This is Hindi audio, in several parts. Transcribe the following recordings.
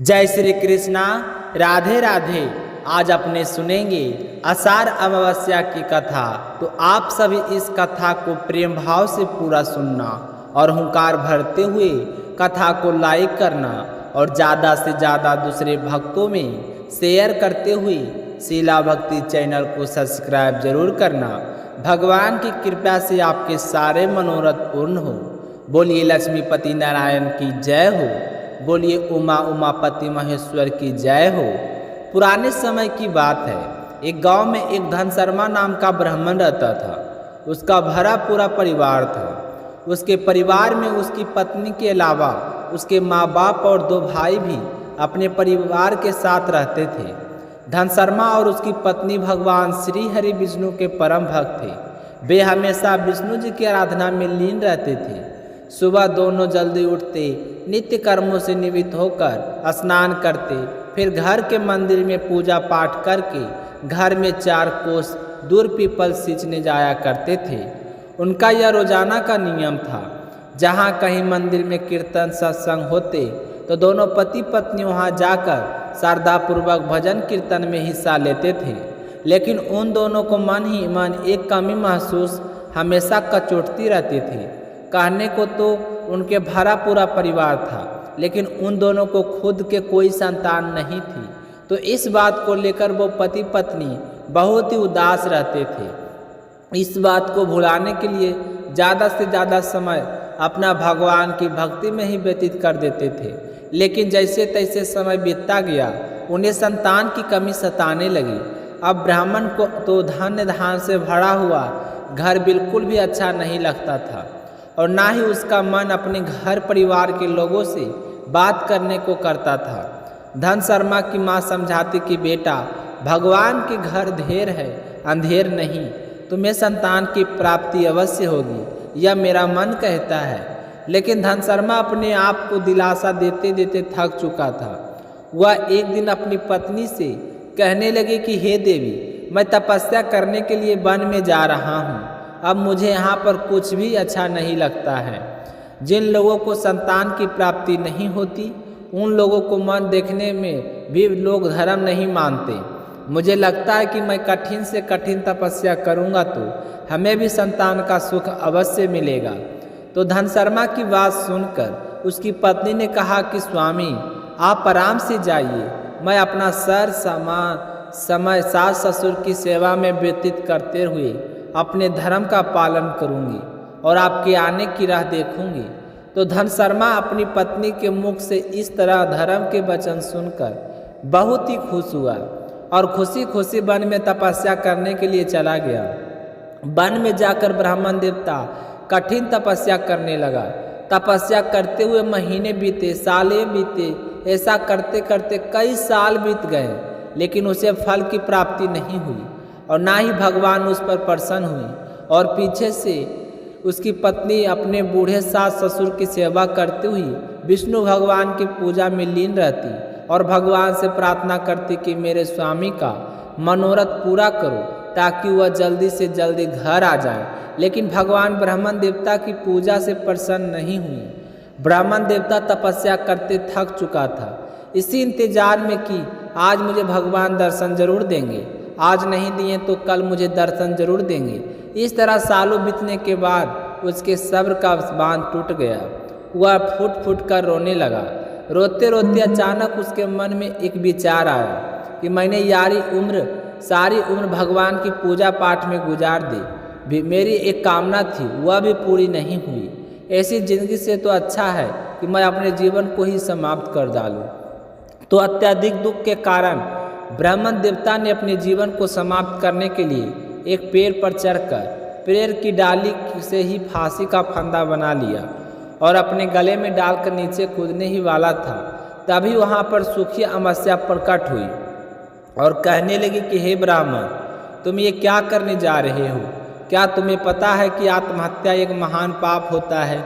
जय श्री कृष्णा। राधे राधे। आज अपने सुनेंगे आषाढ़ अमावस्या की कथा। तो आप सभी इस कथा को प्रेम भाव से पूरा सुनना और हुंकार भरते हुए कथा को लाइक करना और ज़्यादा से ज़्यादा दूसरे भक्तों में शेयर करते हुए शीला भक्ति चैनल को सब्सक्राइब जरूर करना। भगवान की कृपा से आपके सारे मनोरथ पूर्ण हो। बोलिए लक्ष्मीपति नारायण की जय हो। बोलिए उमा उमापति महेश्वर की जय हो। पुराने समय की बात है, एक गांव में एक धनशर्मा नाम का ब्राह्मण रहता था। उसका भरा पूरा परिवार था। उसके परिवार में उसकी पत्नी के अलावा उसके माँ बाप और 2 भाई भी अपने परिवार के साथ रहते थे। धनशर्मा और उसकी पत्नी भगवान श्री हरि विष्णु के परम भक्त थे। वे हमेशा विष्णु जी की आराधना में लीन रहते थे। सुबह दोनों जल्दी उठते, नित्य कर्मों से निवृत्त होकर स्नान करते, फिर घर के मंदिर में पूजा पाठ करके घर में 4 कोस दूर पीपल सींचने जाया करते थे। उनका यह रोजाना का नियम था। जहाँ कहीं मंदिर में कीर्तन सत्संग होते तो दोनों पति पत्नी वहाँ जाकर श्रद्धापूर्वक भजन कीर्तन में हिस्सा लेते थे। लेकिन उन दोनों को मन ही मन एक कमी महसूस हमेशा कचोटती रहती थी। कहने को तो उनके भरा पूरा परिवार था, लेकिन उन दोनों को खुद के कोई संतान नहीं थी। तो इस बात को लेकर वो पति पत्नी बहुत ही उदास रहते थे। इस बात को भुलाने के लिए ज़्यादा से ज़्यादा समय अपना भगवान की भक्ति में ही व्यतीत कर देते थे। लेकिन जैसे तैसे समय बीतता गया, उन्हें संतान की कमी सताने लगी। अब ब्राह्मण को तो धन्य धान से भरा हुआ घर बिल्कुल भी अच्छा नहीं लगता था और ना ही उसका मन अपने घर परिवार के लोगों से बात करने को करता था। धनशर्मा की माँ समझाती कि बेटा, भगवान के घर ढेर है, अंधेर नहीं। तुम्हें संतान की प्राप्ति अवश्य होगी, यह मेरा मन कहता है। लेकिन धनशर्मा अपने आप को दिलासा देते देते थक चुका था। वह एक दिन अपनी पत्नी से कहने लगे कि हे देवी, मैं तपस्या करने के लिए वन में जा रहा हूँ। अब मुझे यहाँ पर कुछ भी अच्छा नहीं लगता है। जिन लोगों को संतान की प्राप्ति नहीं होती, उन लोगों को मन देखने में भी लोग धर्म नहीं मानते। मुझे लगता है कि मैं कठिन से कठिन तपस्या करूँगा तो हमें भी संतान का सुख अवश्य मिलेगा। तो धनशर्मा की बात सुनकर उसकी पत्नी ने कहा कि स्वामी, आप आराम से जाइए। मैं अपना समय सास ससुर की सेवा में व्यतीत करते हुए अपने धर्म का पालन करूंगी और आपके आने की राह देखूंगी। तो धनशर्मा अपनी पत्नी के मुख से इस तरह धर्म के वचन सुनकर बहुत ही खुश हुआ और खुशी खुशी वन में तपस्या करने के लिए चला गया। वन में जाकर ब्राह्मण देवता कठिन तपस्या करने लगा। तपस्या करते हुए महीने बीते, सालें बीते। ऐसा करते करते कई साल बीत गए, लेकिन उसे फल की प्राप्ति नहीं हुई और ना ही भगवान उस पर प्रसन्न हुए। और पीछे से उसकी पत्नी अपने बूढ़े सास ससुर की सेवा करती हुई विष्णु भगवान की पूजा में लीन रहती और भगवान से प्रार्थना करती कि मेरे स्वामी का मनोरथ पूरा करो ताकि वह जल्दी से जल्दी घर आ जाए। लेकिन भगवान ब्राह्मण देवता की पूजा से प्रसन्न नहीं हुए। ब्राह्मण देवता तपस्या करते थक चुका था। इसी इंतजार में कि आज मुझे भगवान दर्शन जरूर देंगे, आज नहीं दिए तो कल मुझे दर्शन जरूर देंगे। इस तरह सालों बीतने के बाद उसके सब्र का बांध टूट गया। वह फूट फूट कर रोने लगा। रोते रोते अचानक उसके मन में एक विचार आया कि मैंने सारी उम्र भगवान की पूजा पाठ में गुजार दी। मेरी एक कामना थी, वह भी पूरी नहीं हुई। ऐसी जिंदगी से तो अच्छा है कि मैं अपने जीवन को ही समाप्त कर डालूं। तो अत्यधिक दुख के कारण ब्राह्मण देवता ने अपने जीवन को समाप्त करने के लिए एक पेड़ पर चढ़कर पेड़ की डाली से ही फांसी का फंदा बना लिया और अपने गले में डालकर नीचे कूदने ही वाला था। तभी वहाँ पर सूखी अमावस्या प्रकट हुई और कहने लगी कि हे ब्राह्मण, तुम ये क्या करने जा रहे हो? क्या तुम्हें पता है कि आत्महत्या एक महान पाप होता है?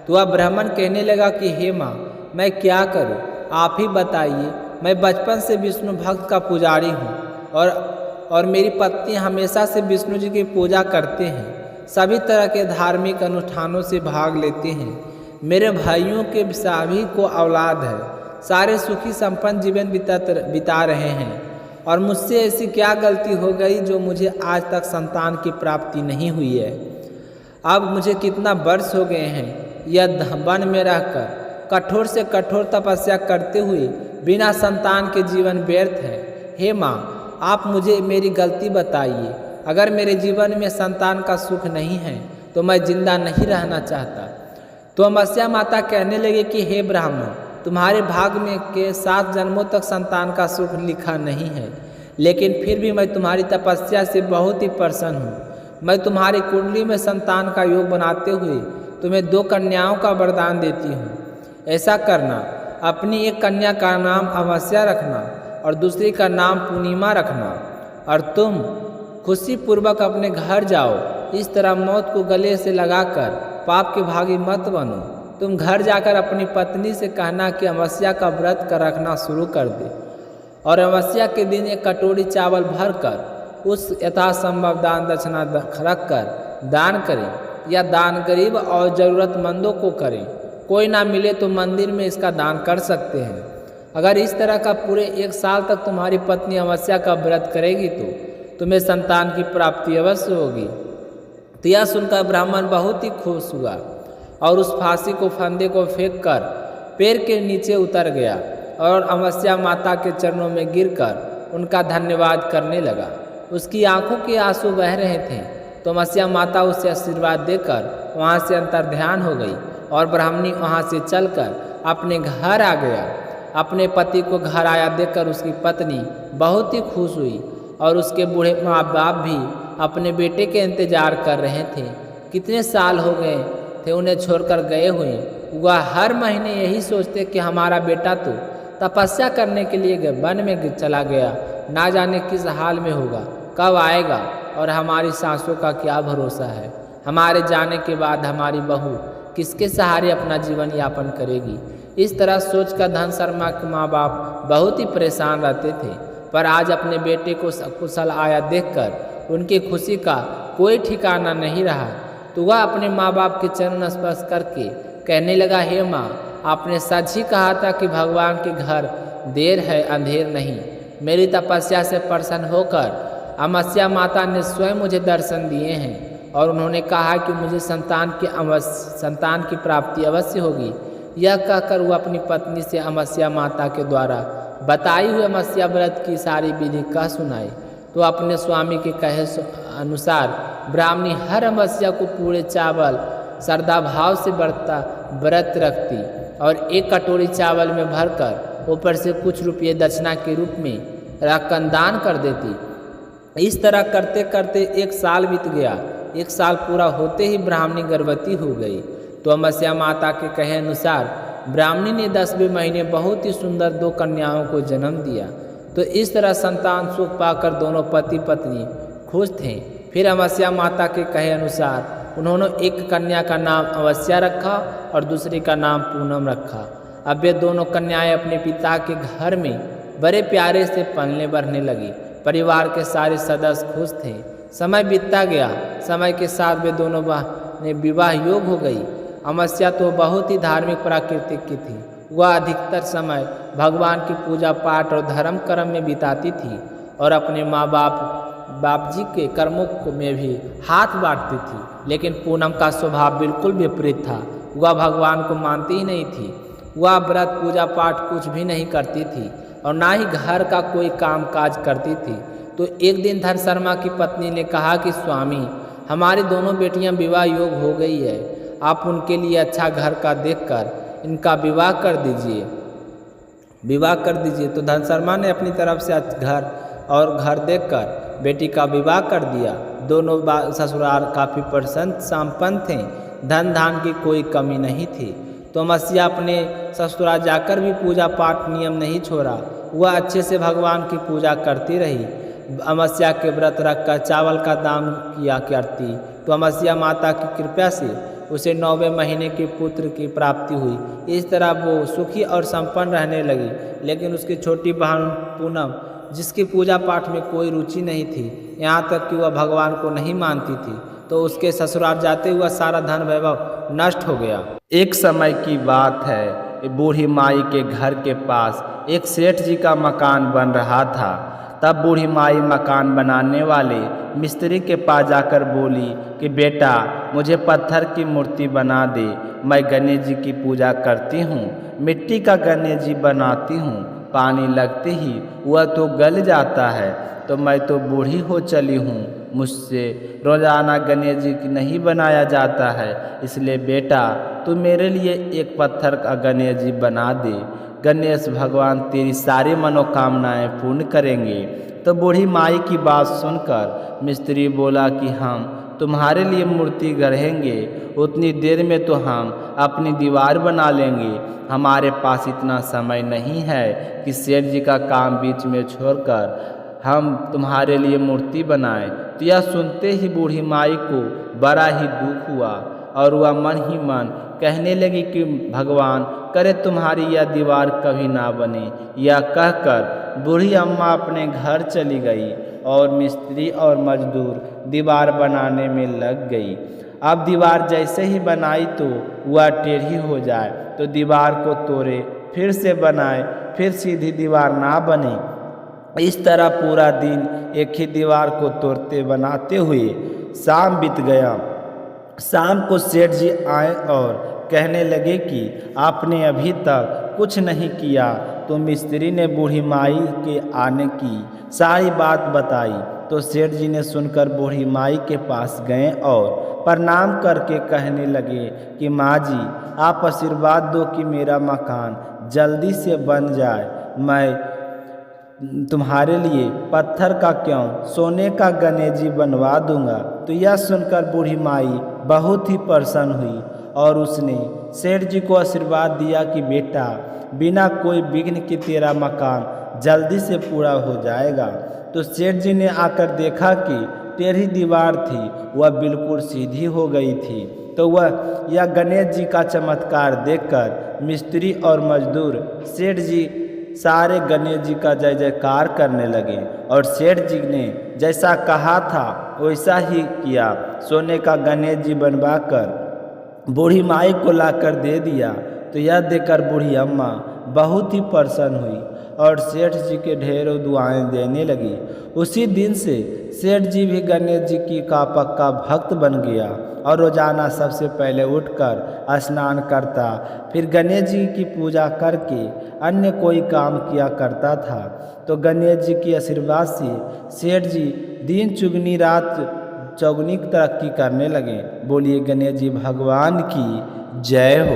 तो वह ब्राह्मण कहने लगा कि हे माँ, मैं क्या करूँ, आप ही बताइए। मैं बचपन से विष्णु भक्त का पुजारी हूँ और मेरी पत्नी हमेशा से विष्णु जी की पूजा करते हैं, सभी तरह के धार्मिक अनुष्ठानों से भाग लेते हैं। मेरे भाइयों के सभी को औलाद है, सारे सुखी संपन्न जीवन बिता रहे हैं और मुझसे ऐसी क्या गलती हो गई जो मुझे आज तक संतान की प्राप्ति नहीं हुई है। अब मुझे कितना वर्ष हो गए हैं यह वन में रहकर कठोर से कठोर तपस्या करते हुए बिना संतान के जीवन व्यर्थ है। हे माँ, आप मुझे मेरी गलती बताइए। अगर मेरे जीवन में संतान का सुख नहीं है तो मैं जिंदा नहीं रहना चाहता। तो अमावस्या माता कहने लगे कि हे ब्राह्मण, तुम्हारे भाग में के 7 जन्मों तक संतान का सुख लिखा नहीं है, लेकिन फिर भी मैं तुम्हारी तपस्या से बहुत ही प्रसन्न हूँ। मैं तुम्हारी कुंडली में संतान का योग बनाते हुए तुम्हें 2 कन्याओं का वरदान देती हूँ। ऐसा करना, अपनी एक कन्या का नाम अमावस्या रखना और दूसरी का नाम पूर्णिमा रखना, और तुम खुशी पूर्वक अपने घर जाओ। इस तरह मौत को गले से लगाकर पाप के भागी मत बनो। तुम घर जाकर अपनी पत्नी से कहना कि अमावस्या का व्रत कर रखना शुरू कर दे और अमावस्या के दिन एक कटोरी चावल भरकर उस यथासंभव दान दक्षिणा रखकर दान करें या दान गरीब और ज़रूरतमंदों को करें। कोई ना मिले तो मंदिर में इसका दान कर सकते हैं। अगर इस तरह का पूरे 1 साल तक तुम्हारी पत्नी अमावस्या का व्रत करेगी तो तुम्हें संतान की प्राप्ति अवश्य होगी। तो यह सुनकर ब्राह्मण बहुत ही खुश हुआ और उस फांसी को फंदे को फेंक कर पैर के नीचे उतर गया और अमावस्या माता के चरणों में गिरकर उनका धन्यवाद करने लगा। उसकी आंखों के आंसू बह रहे थे तो अमावस्या माता उसे आशीर्वाद देकर वहाँ से अंतर्ध्यान हो गई और ब्राह्मणी वहाँ से चलकर अपने घर आ गया। अपने पति को घर आया देखकर उसकी पत्नी बहुत ही खुश हुई और उसके बूढ़े माँ बाप भी अपने बेटे के इंतजार कर रहे थे। कितने साल हो गए थे उन्हें छोड़कर गए हुए। वह हर महीने यही सोचते कि हमारा बेटा तो तपस्या करने के लिए वन में चला गया, ना जाने किस हाल में होगा, कब आएगा और हमारी सासों का क्या भरोसा है। हमारे जाने के बाद हमारी बहू किसके सहारे अपना जीवन यापन करेगी। इस तरह सोचकर धन शर्मा के माँ बाप बहुत ही परेशान रहते थे, पर आज अपने बेटे को सकुशल आया देखकर उनकी खुशी का कोई ठिकाना नहीं रहा। तो वह अपने माँ बाप के चरण स्पर्श करके कहने लगा, हे माँ, आपने सच ही कहा था कि भगवान के घर देर है अंधेर नहीं। मेरी तपस्या से प्रसन्न होकर अमावस्या माता ने स्वयं मुझे दर्शन दिए हैं और उन्होंने कहा कि मुझे संतान की प्राप्ति अवश्य होगी। यह कहकर वह अपनी पत्नी से अमावस्या माता के द्वारा बताई हुई अमावस्या व्रत की सारी विधि कह सुनाई। तो अपने स्वामी के कहे अनुसार ब्राह्मणी हर अमावस्या को पूरे चावल श्रद्धा भाव से व्रत रखती और एक कटोरी चावल में भरकर ऊपर से कुछ रुपये दक्षिणा के रूप में रखकर दान कर देती। इस तरह करते करते 1 साल बीत गया। 1 साल पूरा होते ही ब्राह्मणी गर्भवती हो गई। तो अमावस्या माता के कहे अनुसार ब्राह्मणी ने 10वें महीने बहुत ही सुंदर 2 कन्याओं को जन्म दिया। तो इस तरह संतान सुख पाकर दोनों पति पत्नी खुश थे। फिर अमावस्या माता के कहे अनुसार उन्होंने एक कन्या का नाम अमावस्या रखा और दूसरी का नाम पूनम रखा। अब वे दोनों कन्याएं अपने पिता के घर में बड़े प्यारे से पलने बढ़ने लगी। परिवार के सारे सदस्य खुश थे। समय बीतता गया। समय के साथ वे दोनों ने विवाह योग हो गई। अमावस्या तो बहुत ही धार्मिक प्रकृति की थी। वह अधिकतर समय भगवान की पूजा पाठ और धर्म कर्म में बिताती थी और अपने माँ बाप जी के कर्मों में भी हाथ बांटती थी। लेकिन पूनम का स्वभाव बिल्कुल विपरीत था। वह भगवान को मानती ही नहीं थी। वह व्रत पूजा पाठ कुछ भी नहीं करती थी और ना ही घर का कोई काम काज करती थी। तो एक दिन धन शर्मा की पत्नी ने कहा कि स्वामी, हमारी दोनों बेटियां विवाह योग हो गई है। आप उनके लिए अच्छा घर का देखकर इनका विवाह कर दीजिए। तो धन शर्मा ने अपनी तरफ से घर देखकर बेटी का विवाह कर दिया। दोनों ससुराल काफ़ी प्रसन्न संपन्न थे। धन धान की कोई कमी नहीं थी। तो अमावस्या अपने ससुराल जाकर भी पूजा पाठ नियम नहीं छोड़ा। वह अच्छे से भगवान की पूजा करती रही। अमावस्या के व्रत रखकर चावल का दान किया करती। तो अमावस्या माता की कृपा से उसे 9वें महीने के पुत्र की प्राप्ति हुई। इस तरह वो सुखी और संपन्न रहने लगी। लेकिन उसकी छोटी बहन पूनम, जिसकी पूजा पाठ में कोई रुचि नहीं थी, यहाँ तक कि वह भगवान को नहीं मानती थी, तो उसके ससुराल जाते हुआ सारा धन वैभव नष्ट हो गया। एक समय की बात है, बूढ़ी माई के घर के पास एक सेठ जी का मकान बन रहा था। तब बूढ़ी माई मकान बनाने वाले मिस्त्री के पास जाकर बोली कि बेटा, मुझे पत्थर की मूर्ति बना दे। मैं गणेश जी की पूजा करती हूँ, मिट्टी का गणेश जी बनाती हूँ, पानी लगते ही वह तो गल जाता है। तो मैं तो बूढ़ी हो चली हूँ, मुझसे रोजाना गणेश जी की नहीं बनाया जाता है। इसलिए बेटा, तू मेरे लिए एक पत्थर का गणेश जी बना दे। गणेश भगवान तेरी सारी मनोकामनाएं पूर्ण करेंगे। तो बूढ़ी माई की बात सुनकर मिस्त्री बोला कि हम तुम्हारे लिए मूर्ति गढ़ेंगे, उतनी देर में तो हम अपनी दीवार बना लेंगे। हमारे पास इतना समय नहीं है कि सेठ जी का काम बीच में छोड़कर हम तुम्हारे लिए मूर्ति बनाएं। तो यह सुनते ही बूढ़ी माई को बड़ा ही दुख हुआ और वह मन ही मन कहने लगी कि भगवान करे तुम्हारी यह दीवार कभी ना बने। यह कहकर बूढ़ी अम्मा अपने घर चली गई और मिस्त्री और मजदूर दीवार बनाने में लग गई। अब दीवार जैसे ही बनाई तो वह टेढ़ी हो जाए तो दीवार को तोड़े, फिर से बनाए, फिर सीधी दीवार ना बने। इस तरह पूरा दिन एक ही दीवार को तोड़ते बनाते हुए शाम बीत गया। शाम को सेठ जी आए और कहने लगे कि आपने अभी तक कुछ नहीं किया। तो मिस्त्री ने बूढ़ी माई के आने की सारी बात बताई। तो सेठ जी ने सुनकर बूढ़ी माई के पास गए और प्रणाम करके कहने लगे कि माँ जी, आप आशीर्वाद दो कि मेरा मकान जल्दी से बन जाए। मैं तुम्हारे लिए पत्थर का क्यों, सोने का गणेश जी बनवा दूंगा। तो यह सुनकर बूढ़ी माई बहुत ही प्रसन्न हुई और उसने सेठ जी को आशीर्वाद दिया कि बेटा, बिना कोई विघ्न के तेरा मकान जल्दी से पूरा हो जाएगा। तो सेठ जी ने आकर देखा कि टेढ़ी दीवार थी वह बिल्कुल सीधी हो गई थी। तो वह यह गणेश जी का चमत्कार देखकर मिस्त्री और मजदूर सेठ जी सारे गणेश जी का जय जयकार करने लगे और सेठ जी ने जैसा कहा था वैसा ही किया। सोने का गणेश जी बनवाकर बूढ़ी माई को लाकर दे दिया। तो यह देखकर बूढ़ी अम्मा बहुत ही प्रसन्न हुई और सेठ जी के ढेरों दुआएं देने लगी। उसी दिन से सेठ जी भी गणेश जी की का पक्का भक्त बन गया और रोजाना सबसे पहले उठकर स्नान करता, फिर गणेश जी की पूजा करके अन्य कोई काम किया करता था। तो गणेश जी की आशीर्वाद से सेठ जी दिन चुगनी रात चौगुनी तरक्की करने लगे। बोलिए गणेश जी भगवान की जय हो।